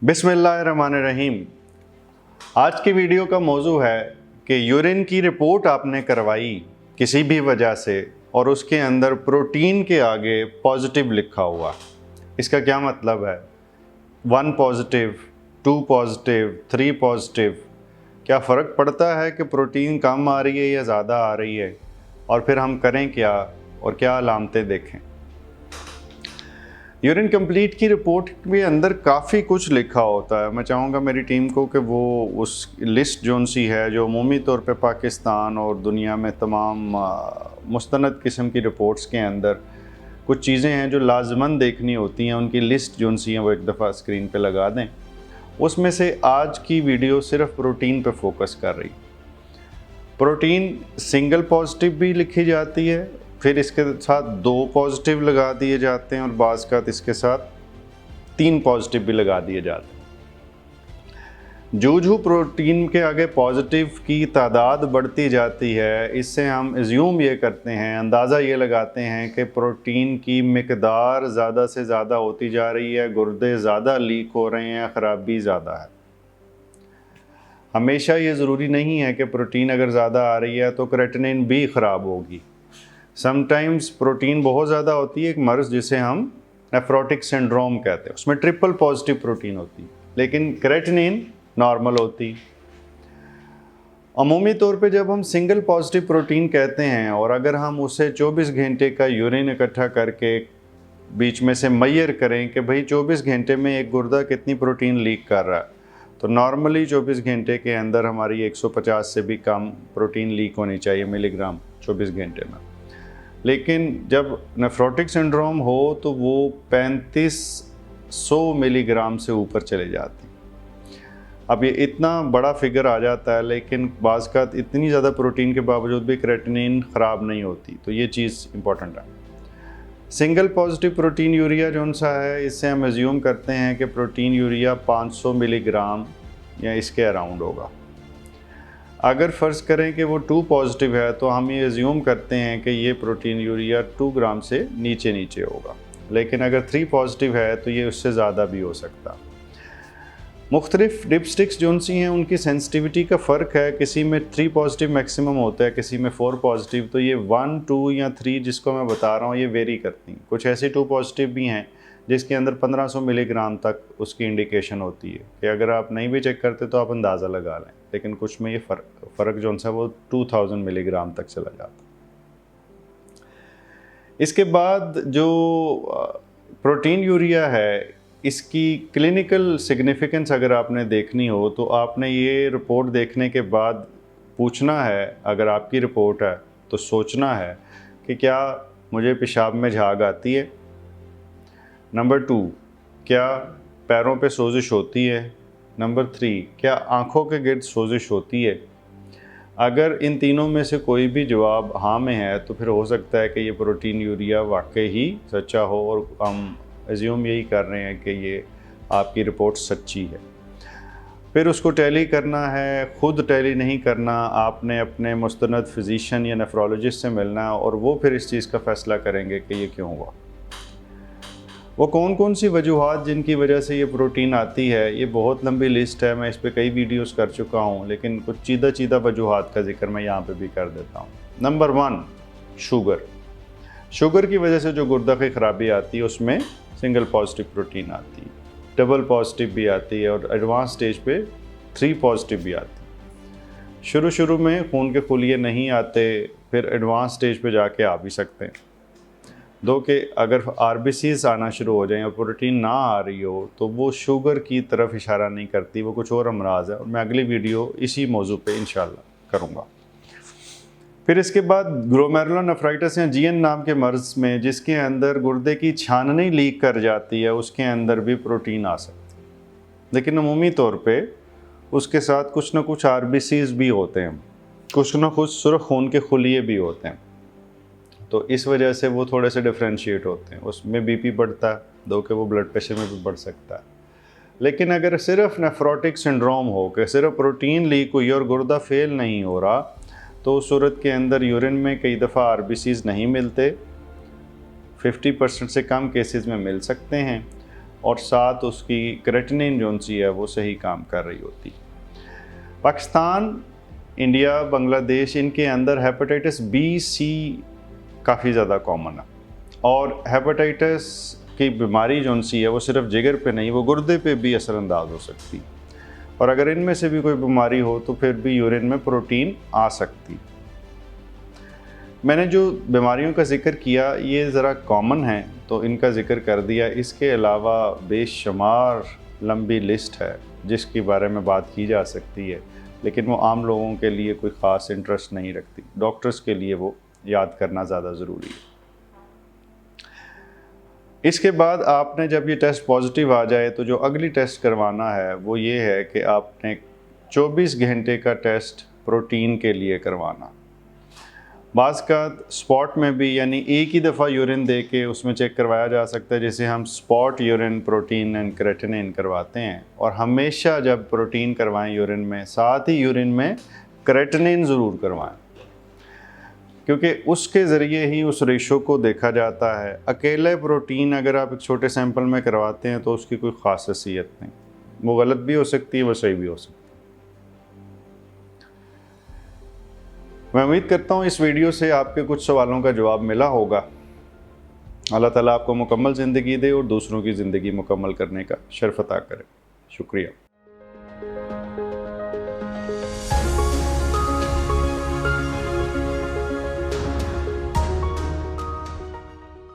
बिस्मिल्लाहिर्रहमानिर्रहीम। आज की वीडियो का मौजू है कि यूरिन की रिपोर्ट आपने करवाई किसी भी वजह से और उसके अंदर प्रोटीन के आगे पॉजिटिव लिखा हुआ। इसका क्या मतलब है? 1 पॉजिटिव, 2 पॉजिटिव, 3 पॉजिटिव। क्या फ़र्क पड़ता है कि प्रोटीन कम आ रही है या ज़्यादा आ रही है? और फिर हम करें क्या और क्या अलामतें देखें? यूरिन कंप्लीट की रिपोर्ट के अंदर काफ़ी कुछ लिखा होता है। मैं चाहूँगा मेरी टीम को कि वो उस लिस्ट जोन सी है जो अमूमी तौर पे पाकिस्तान और दुनिया में तमाम मुस्तनद किस्म की रिपोर्ट्स के अंदर कुछ चीज़ें हैं जो लाजमन देखनी होती हैं, उनकी लिस्ट जोन सी हैं वो एक दफ़ा स्क्रीन पे लगा दें। उसमें से आज की वीडियो सिर्फ प्रोटीन पे फोकस कर रही। प्रोटीन सिंगल पॉजिटिव भी लिखी जाती है, फिर इसके साथ 2 पॉजिटिव लगा दिए जाते हैं और बाज़ का इसके साथ 3 पॉजिटिव भी लगा दिए जाते हैं। जो प्रोटीन के आगे पॉजिटिव की तादाद बढ़ती जाती है, इससे हम एज्यूम ये करते हैं, अंदाज़ा ये लगाते हैं कि प्रोटीन की मिकदार ज़्यादा से ज़्यादा होती जा रही है, गुर्दे ज़्यादा लीक हो रहे हैं, ख़राबी ज़्यादा है। हमेशा ये ज़रूरी नहीं है कि प्रोटीन अगर ज़्यादा आ रही है तो क्रेटिनिन भी ख़राब होगी। समटाइम्स प्रोटीन बहुत ज़्यादा होती है, एक मर्ज़ जिसे हम नेफ्रोटिक सिंड्रोम कहते हैं, उसमें ट्रिपल पॉजिटिव प्रोटीन होती है लेकिन क्रेटिनिन नॉर्मल होती। अमूमी तौर पे जब हम सिंगल पॉजिटिव प्रोटीन कहते हैं और अगर हम उसे 24 घंटे का यूरिन इकट्ठा करके बीच में से मैयर करें कि भाई 24 घंटे में एक गुर्दा कितनी प्रोटीन लीक कर रहा है, तो नॉर्मली 24 घंटे के अंदर हमारी 150 से भी कम प्रोटीन लीक होनी चाहिए मिलीग्राम 24 घंटे में। लेकिन जब नेफ्रोटिक सिंड्रोम हो तो वो 3500 मिलीग्राम से ऊपर चले जाती। अब ये इतना बड़ा फिगर आ जाता है लेकिन बाज़ का इतनी ज़्यादा प्रोटीन के बावजूद भी क्रेटिनिन ख़राब नहीं होती, तो ये चीज़ इम्पॉर्टेंट है। सिंगल पॉजिटिव प्रोटीन यूरिया जो सा है, इससे हम एज्यूम करते हैं कि प्रोटीन यूरिया 500 मिलीग्राम या इसके अराउंड होगा। अगर फ़र्ज़ करें कि वो 2 पॉजिटिव है तो हम ये एज्यूम करते हैं कि ये प्रोटीन यूरिया 2 ग्राम से नीचे होगा, लेकिन अगर 3 पॉजिटिव है तो ये उससे ज़्यादा भी हो सकता। मुख्तलिफ डिपस्टिक्स जो सी हैं उनकी सेंसिटिविटी का फ़र्क है, किसी में 3 पॉजिटिव मैक्सिमम होता है, किसी में 4 पॉजिटिव। तो ये 1, 2 या 3 जिसको मैं बता रहा हूँ ये वेरी करती हैं। कुछ ऐसी 2 पॉजिटिव भी हैं जिसके अंदर 1500 मिलीग्राम तक उसकी इंडिकेशन होती है कि अगर आप नहीं भी चेक करते तो आप अंदाज़ा लगा लें, लेकिन कुछ में ये फ़र्क जो सा वो 2000 मिलीग्राम तक चला जाता। इसके बाद जो प्रोटीन यूरिया है, इसकी क्लिनिकल सिग्निफिकेंस अगर आपने देखनी हो तो आपने ये रिपोर्ट देखने के बाद पूछना है, अगर आपकी रिपोर्ट है तो सोचना है कि क्या मुझे पेशाब में झाग आती है। नंबर 2, क्या पैरों पे सोजिश होती है। नंबर 3, क्या आँखों के गिर्द सोजिश होती है। अगर इन तीनों में से कोई भी जवाब हाँ में है तो फिर हो सकता है कि ये प्रोटीन यूरिया वाकई ही सच्चा हो और हम एज्यूम यही कर रहे हैं कि ये आपकी रिपोर्ट सच्ची है। फिर उसको टैली करना है, खुद टैली नहीं करना, आपने अपने मुस्तनद फिजिशियन या नेफ्रोलॉजिस्ट से मिलना और वो फिर इस चीज़ का फ़ैसला करेंगे कि ये क्यों हुआ। वो कौन कौन सी वजूहात जिनकी वजह से ये प्रोटीन आती है, ये बहुत लंबी लिस्ट है, मैं इस पर कई वीडियोस कर चुका हूँ, लेकिन कुछ चीदा वजूहात का जिक्र मैं यहाँ पे भी कर देता हूँ। नंबर 1, शुगर की वजह से जो गुर्दा की ख़राबी आती है उसमें सिंगल पॉजिटिव प्रोटीन आती है, डबल पॉजिटिव भी आती है और एडवांस स्टेज पे 3 पॉजिटिव भी आती है। शुरू में खून के खुलिये नहीं आते, फिर एडवांस स्टेज पे जाके आ भी सकते हैं। दो कि अगर RBCs आना शुरू हो जाएं और प्रोटीन ना आ रही हो तो वो शुगर की तरफ इशारा नहीं करती, वो कुछ और अमराज है और मैं अगली वीडियो इसी मौजू पे इंशाल्लाह करूँगा। फिर इसके बाद ग्लोमेरुलोनेफ्राइटिस या GN नाम के मर्ज़ में जिसके अंदर गुर्दे की छाननी लीक कर जाती है, उसके अंदर भी प्रोटीन आ सकती है, लेकिन अमूमी तौर पे उसके साथ कुछ ना कुछ RBCs भी होते हैं, कुछ ना कुछ सुर्ख खून के खुलिये भी होते हैं, तो इस वजह से वो थोड़े से डिफ्रेंशिएट होते हैं। उसमें BP बढ़ता है, दो कि वो ब्लड प्रेशर में भी बढ़ सकता है। लेकिन अगर सिर्फ नेफ्रोटिक सिंड्रोम हो कि सिर्फ प्रोटीन लीक हुई और गुर्दा फेल नहीं हो रहा, तो उस सूरत के अंदर यूरिन में कई दफ़ा RBCs नहीं मिलते, 50% से कम केसेस में मिल सकते हैं और साथ उसकी क्रेटिनिन जो सी है वो सही काम कर रही होती। पाकिस्तान, इंडिया, बांग्लादेश, इनके अंदर हेपेटाइटिस बी सी काफ़ी ज़्यादा कॉमन है और हेपेटाइटिस की बीमारी जो सी है वो सिर्फ जिगर पे नहीं, वो गुर्दे पे भी असरअंदाज हो सकती है और अगर इनमें से भी कोई बीमारी हो तो फिर भी यूरिन में प्रोटीन आ सकती। मैंने जो बीमारियों का जिक्र किया ये ज़रा कॉमन है तो इनका जिक्र कर दिया। इसके अलावा बेशुमार लंबी लिस्ट है जिसके बारे में बात की जा सकती है, लेकिन वो आम लोगों के लिए कोई ख़ास इंटरेस्ट नहीं रखती। डॉक्टर्स के लिए वो याद करना ज़्यादा ज़रूरी है। इसके बाद आपने जब ये टेस्ट पॉजिटिव आ जाए तो जो अगली टेस्ट करवाना है वो ये है कि आपने 24 घंटे का टेस्ट प्रोटीन के लिए करवाना। बाज़ का स्पॉट में भी, यानी एक ही दफ़ा यूरिन दे के उसमें चेक करवाया जा सकता है, जैसे हम spot urine protein and creatinine करवाते हैं। और हमेशा जब प्रोटीन करवाएं यूरिन में, साथ ही यूरिन में क्रेटिनिन ज़रूर करवाएं, क्योंकि उसके ज़रिए ही उस रेशो को देखा जाता है। अकेले प्रोटीन अगर आप एक छोटे सैंपल में करवाते हैं तो उसकी कोई ख़ास हैसियत नहीं, वो गलत भी हो सकती है, वो सही भी हो सकती है। मैं उम्मीद करता हूँ इस वीडियो से आपके कुछ सवालों का जवाब मिला होगा। अल्लाह ताला आपको मुकम्मल ज़िंदगी दे और दूसरों की ज़िंदगी मुकम्मल करने का शर्फ अता करे। शुक्रिया।